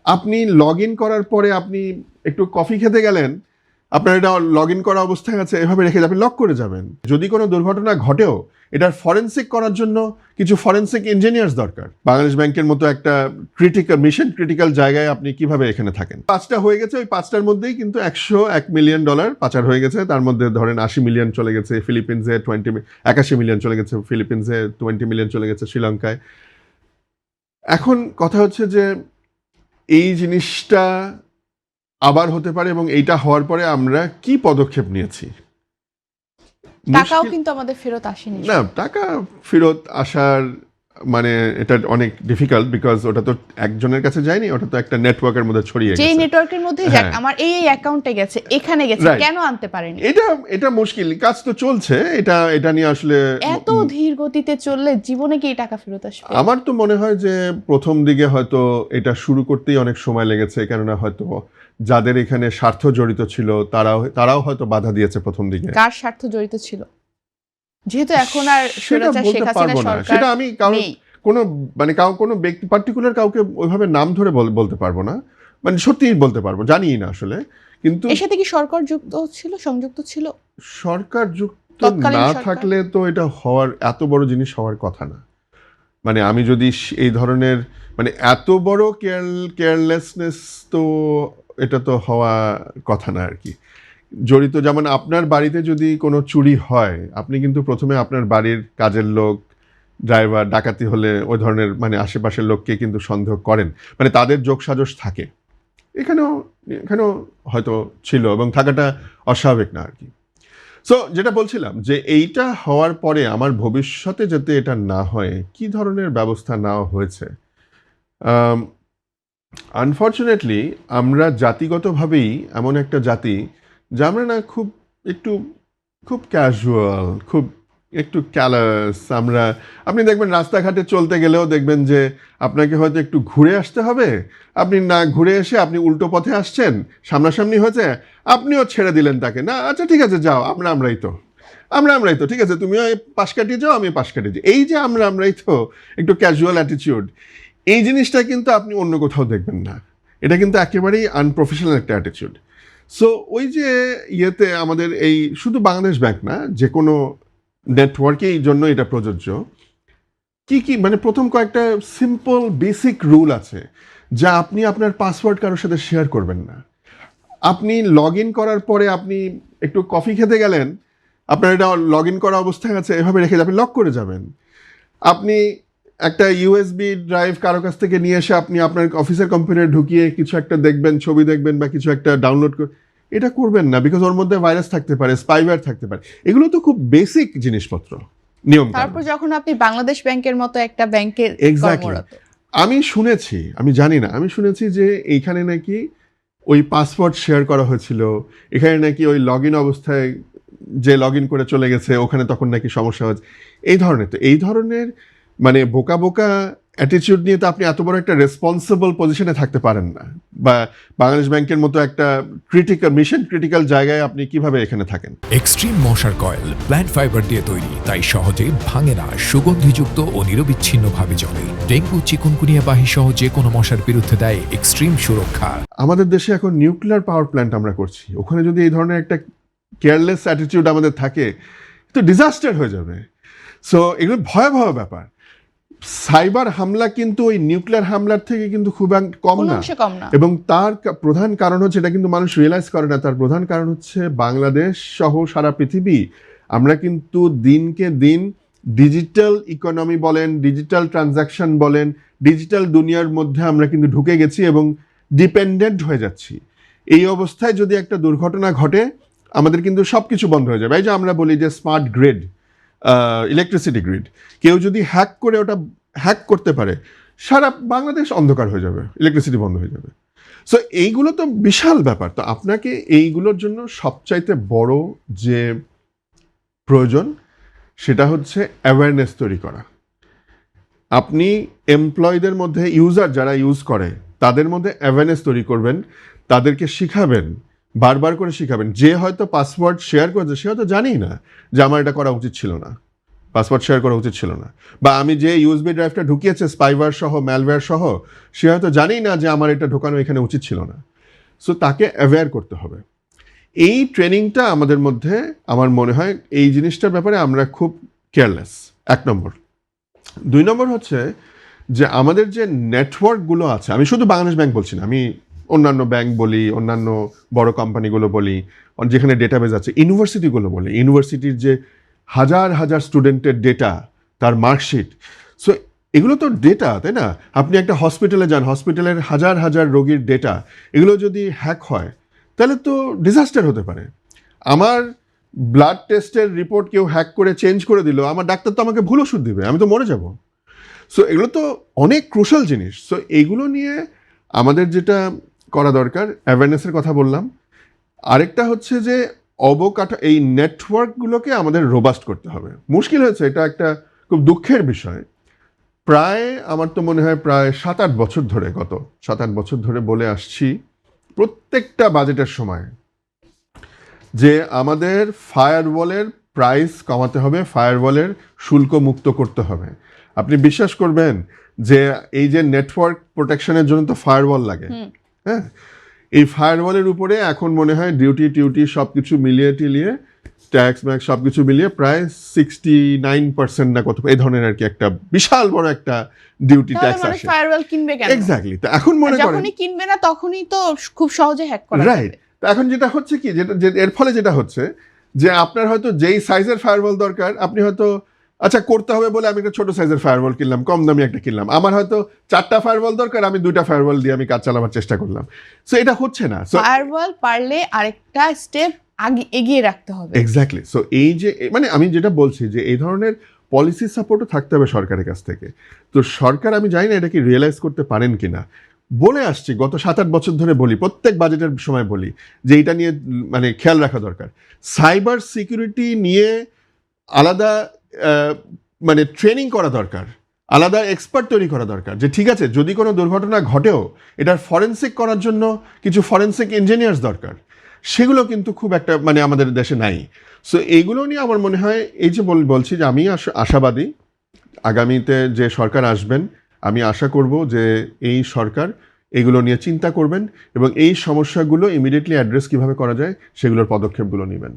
আপনি log in করার পরে আপনি একটু কফি খেতে গেলেন, আপনার এটা লগ ইন করা অবস্থায় আছে, এভাবে রেখে আপনি লক করে যাবেন। যদি কোনো দুর্ঘটনা ঘটেও এটার ফরেন্সিক করার জন্য কিছু ফরেন্সিক ইঞ্জিনিয়ার্স দরকার। বাংলাদেশ ব্যাংকের মতো একটা মিশন ক্রিটিক্যাল জায়গায় আপনি কিভাবে এখানে থাকেন? 5টা হয়ে গেছে, ওই 5টার মধ্যেই কিন্তু $101 মিলিয়ন পাচার হয়ে গেছে। তার মধ্যে ধরেন 80 মিলিয়ন চলে গেছে ফিলিপিন্সে, 81 মিলিয়ন চলে গেছে ফিলিপিন্সে, 20 মিলিয়ন চলে গেছে শ্রীলঙ্কায়। এখন কথা হচ্ছে যে এই জিনিসটা আবার হতে পারে, এবং এইটা হওয়ার পরে আমরা কি পদক্ষেপ নিয়েছি? টাকাও কিন্তু আমাদের ফেরত আসেনি। না, টাকা ফেরত আসার মানে এটা অনেক ডিফিকাল্ট, বিকজ ওটা তো একজনের কাছে যায়নি, ওটা তো একটা নেটওয়ার্কের মধ্যে ছড়িয়ে গেছে। যে নেটওয়ার্কের মধ্যে যাক, আমার এই অ্যাকাউন্টে গেছে, এখানে গেছে, কেন আনতে পারেনি? এটা মুশকিল, কাজ তো চলছে। এটা নিয়ে আসলে এত ধীর গতিতে চললে জীবনে কি টাকা ফেরত আসবে? আমার তো মনে হয় যে প্রথম দিকে হয়তো এটা শুরু করতেই অনেক সময় লেগেছে, কেননা হয়তো যাদের এখানে স্বার্থ জড়িত ছিল তারাও হয়তো বাধা দিয়েছে প্রথম দিকে। কার স্বার্থ জড়িত ছিল? যেহেতু এখন আর স্বৈরাচার শেখ হাসিনা সরকার সেটা আমি কোনো ব্যক্তি পার্টিকুলার কাউকে ওইভাবে নাম ধরে বলতে পারবো না, মানে সত্যিই বলতে পারবো, জানি না আসলে। কিন্তু এর সাথে কি সরকার সংযুক্ত ছিল? সরকার যুক্ত না থাকলে তো এটা হওয়ার, এত বড় জিনিস হওয়ার কথা না। মানে আমি যদি এই ধরনের মানে এত বড় কেয়ারলেসনেস, তো এটা তো হওয়া কথা না আর কি। জড়িত, যেমন আপনার বাড়িতে যদি কোনো চুরি হয়, আপনি কিন্তু প্রথমে আপনার বাড়ির কাজের লোক, ড্রাইভার, ডাকাতি হলে ওই ধরনের মানে আশেপাশের লোককে কিন্তু সন্দেহ করেন, মানে তাদের যোগসাজশ থাকে। এখানেও হয়তো ছিল, এবং থাকাটা অস্বাভাবিক না আর কি। সো যেটা বলছিলাম যে এইটা হওয়ার পরে আমার ভবিষ্যতে যাতে এটা না হয়, কি ধরনের ব্যবস্থা নেওয়া হয়েছে। আনফর্চুনেটলি আমরা জাতিগতভাবেই এমন একটা জাতি যা আমরা না খুব ক্যাজুয়াল, একটু ক্যালাস। আপনি দেখবেন রাস্তাঘাটে চলতে গেলেও দেখবেন যে আপনাকে হয়তো একটু ঘুরে আসতে হবে, আপনি না ঘুরে এসে আপনি উল্টো পথে আসছেন, সামনাসামনি হয়েছে, আপনিও ছেড়ে দিলেন তাকে, না আচ্ছা ঠিক আছে যাও, আমরাই তো ঠিক আছে, তুমিও পাশ কাটিয়ে যাও, আমি পাশ কাটিয়ে যাই। এই যে আমরাই তো একটু ক্যাজুয়াল অ্যাটিটিউড, এই জিনিসটা কিন্তু আপনি অন্য কোথাও দেখবেন না। এটা কিন্তু একেবারেই আনপ্রফেশনাল একটা অ্যাটিটিউড। সো ওই যে ইয়েতে আমাদের এই শুধু বাংলাদেশ ব্যাংক না, যে কোনো নেটওয়ার্কের জন্য এটা প্রযোজ্য। কি মানে প্রথম কয়েকটা সিম্পল বেসিক রুল আছে, যা আপনি আপনার পাসওয়ার্ড কারোর সাথে শেয়ার করবেন না। আপনি লগ ইন করার পরে আপনি একটু কফি খেতে গেলেন, আপনার এটা লগ ইন করা অবস্থায় আছে, এভাবে রেখে আপনি লক করে যাবেন। আপনি একটা ইউএসবি ড্রাইভ কারো কাছ থেকে নিয়ে এসে আপনি আপনার অফিসের কম্পিউটারে ঢুকিয়ে কিছু একটা দেখবেন, ছবি দেখবেন বা কিছু একটা ডাউনলোড এটা করবেন না, বিকজ ওর মধ্যে ভাইরাস থাকতে পারে, স্পাইওয়্যার থাকতে পারে। এগুলো তো খুব বেসিক জিনিসপত্র, নিয়ম। তারপর যখন আপনি বাংলাদেশ ব্যাংকের মতো একটা ব্যাংকের কর্মরত, আমি জানি না, আমি শুনেছি যে এইখানে নাকি ওই পাসওয়ার্ড শেয়ার করা হয়েছিল, এখানে নাকি ওই লগ ইন অবস্থায় যে লগ ইন করে চলে গেছে ওখানে তখন নাকি সমস্যা হচ্ছে। এই ধরনের মানে বোকা অ্যাটিটিউড নিয়ে তো আপনি এত বড় একটা রেসপন্সিবল পজিশনে থাকতে পারেন না, বা বাংলাদেশ ব্যাংকের মতো একটা মিশন ক্রিটিক্যাল জায়গায় আপনি কিভাবে এখানে থাকেন। এক্সট্রিম মশার কয়েল প্ল্যান্ট ফাইবার দিয়ে তৈরি, তাই সহজে ভাঙে না, সুগন্ধিযুক্ত ও নিরবিচ্ছিন্নভাবে জ্বলে। ডেঙ্গু, চিকুনগুনিয়া বাহি সহ যে কোনো মশার বিরুদ্ধে দেয় এক্সট্রিম সুরক্ষা। আমাদের দেশে এখন নিউক্লিয়ার পাওয়ার প্ল্যান্ট আমরা করছি, ওখানে যদি এই ধরনের একটা কেয়ারলেস অ্যাটিটিউড আমাদের থাকে, তো ডিজাস্টার হয়ে যাবে। সো এগুলো ভয়াবহ ব্যাপার। সাইবার হামলা কিন্তু ওই নিউক্লিয়ার হামলার থেকে কিন্তু খুব কম না, এবং তার প্রধান কারণ হচ্ছে, এটা কিন্তু মানুষ রিয়েলাইজ করে না, তার প্রধান কারণ হচ্ছে বাংলাদেশ সহ সারা পৃথিবী আমরা কিন্তু দিনকে দিন ডিজিটাল ইকোনমি বলেন, ডিজিটাল ট্রানজাকশন বলেন, ডিজিটাল দুনিয়ার মধ্যে আমরা কিন্তু ঢুকে গেছি এবং ডিপেন্ডেন্ট হয়ে যাচ্ছি। এই অবস্থায় যদি একটা দুর্ঘটনা ঘটে, আমাদের কিন্তু সব কিছু বন্ধ হয়ে যাবে। এই যে আমরা বলি যে স্মার্ট গ্রিড, ইলেকট্রিসিটি গ্রিড, কেউ যদি হ্যাক করতে পারে, সারা বাংলাদেশ অন্ধকার হয়ে যাবে, ইলেকট্রিসিটি বন্ধ হয়ে যাবে। সো এইগুলো তো বিশাল ব্যাপার। তো আপনাকে এইগুলোর জন্য সবচাইতে বড় যে প্রয়োজন সেটা হচ্ছে অ্যাওয়ারনেস তৈরি করা। আপনি এমপ্লয়ীদের মধ্যে, ইউজার যারা ইউজ করে তাদের মধ্যে অ্যাওয়ারনেস তৈরি করবেন, তাদেরকে শিখাবেন, বারবার করে শিখাবেন। যে হয়তো পাসওয়ার্ড শেয়ার করেছে সে হয়তো জানেই না যে আমার এটা করা উচিত ছিল না, পাসওয়ার্ড শেয়ার করা উচিত ছিল না, বা আমি যে ইউএসবি ড্রাইভটা ঢুকিয়েছে স্পাইওয়্যার সহ ম্যালওয়্যার সহ সে হয়তো জানেই না যে আমার এটা ঢোকানো এখানে উচিত ছিল না। সো তাকে অ্যাওয়্যার করতে হবে। এই ট্রেনিংটা আমাদের মধ্যে আমার মনে হয় এই জিনিসটার ব্যাপারে আমরা খুব কেয়ারলেস, 1 নম্বর। 2 নম্বর হচ্ছে যে আমাদের যে নেটওয়ার্কগুলো আছে, আমি শুধু বাংলাদেশ ব্যাংক বলছি না, আমি অন্যান্য ব্যাংক বলি, অন্যান্য বড় কোম্পানিগুলো বলি, যেখানে ডেটাবেজ আছে, ইউনিভার্সিটিগুলো বলি, ইউনিভার্সিটির যে হাজার হাজার স্টুডেন্টের ডেটা, তার মার্কশিট, সো এগুলো তো ডেটা, তাই না? আপনি একটা হসপিটালে যান, হসপিটালের হাজার হাজার রোগীর ডেটা, এগুলো যদি হ্যাক হয় তাহলে তো ডিজাস্টার হতে পারে। আমার ব্লাড টেস্টের রিপোর্ট কেউ হ্যাক করে চেঞ্জ করে দিল, আমার ডাক্তার তো আমাকে ভুল ওষুধ দিবে, আমি তো মরে যাব। সো এগুলো তো অনেক ক্রুশাল জিনিস। সো এইগুলো নিয়ে আমাদের যেটা করা দরকার, অ্যাওয়ারনেসের কথা বললাম। আরেকটা হচ্ছে যে এই নেটওয়ার্কগুলোকে আমাদের রোবাস্ট করতে হবে। মুশকিল হয়েছে, এটা একটা খুব দুঃখের বিষয়। আমার তো মনে হয় প্রায় 7-8 বছর ধরে, গত 7-8 বছর ধরে বলে আসছি প্রত্যেকটা বাজেটের সময় যে আমাদের ফায়ারওয়ালের প্রাইস কমাতে হবে, ফায়ারওয়ালের শুল্ক মুক্ত করতে হবে। আপনি বিশ্বাস করবেন যে এই যে নেটওয়ার্ক প্রোটেকশনের জন্য তো ফায়ারওয়াল লাগে, হ্যাঁ, এই ফায়ারওয়ালের উপরে এখন মনে হয় ডিউটি সব কিছু মিলিয়ে টিলিয়ে, ট্যাক্স ম্যাক্স সব কিছু মিলিয়ে প্রায় 69% না কত এই ধরনের আর কি একটা বিশাল বড় একটা ডিউটি ট্যাক্স মানুষ আসে। ফায়ারওয়াল কিনবে কেন? এক্স্যাক্টলি। তো এখন মনে করেন যখনই কিনবে না তখনই তো খুব সহজে হ্যাক করা রাইট। যাবে। তো এখন যেটা হচ্ছে কি, এর ফলে যেটা হচ্ছে যে আপনার হয়তো যেই সাইজের ফায়ারওয়াল দরকার, আপনি হয়তো আচ্ছা করতে হবে বলে আমি একটা ছোট সাইজের ফায়ারওয়াল কিনলাম, কম দামি একটা কিনলাম। আমার হয়তো 4টা ফায়ারওয়াল দরকার, আমি 2টা ফায়ারওয়াল দিয়ে আমি কাজ চালাবার চেষ্টা করলাম। সো এটা হচ্ছে না। সো ফায়ারওয়াল পারলে আরেকটা স্টেপ আগে এগিয়ে রাখতে হবে। এক্স্যাক্টলি। সো এই যে মানে আমি যেটা বলছি যে এই ধরনের পলিসি সাপোর্টও থাকতে হবে সরকারের কাছ থেকে। তো সরকার, আমি জানি না এটা কি রিয়েলাইজ করতে পারেন কিনা, বলে আসছি গত 7-8 বছর ধরে বলি, প্রত্যেক বাজেটের সময় বলি যে এটা নিয়ে মানে খেয়াল রাখা দরকার। সাইবার সিকিউরিটি নিয়ে আলাদা মানে ট্রেনিং করা দরকার, আলাদা এক্সপার্ট তৈরি করা দরকার। যে ঠিক আছে, যদি কোনো দুর্ঘটনা ঘটেও এটার ফরেনসিক করার জন্য কিছু ফরেনসিক ইঞ্জিনিয়ার্স দরকার, সেগুলো কিন্তু খুব একটা মানে আমাদের দেশে নাই। সো এইগুলো নিয়ে আমার মনে হয়, এই যে বলছি যে আমি আশাবাদী আগামীতে যে সরকার আসবেন, আমি আশা করব যে এই সরকার এগুলো নিয়ে চিন্তা করবেন এবং এই সমস্যাগুলো ইমিডিয়েটলি অ্যাড্রেস কিভাবে করা যায় সেগুলোর পদক্ষেপগুলো নেবেন।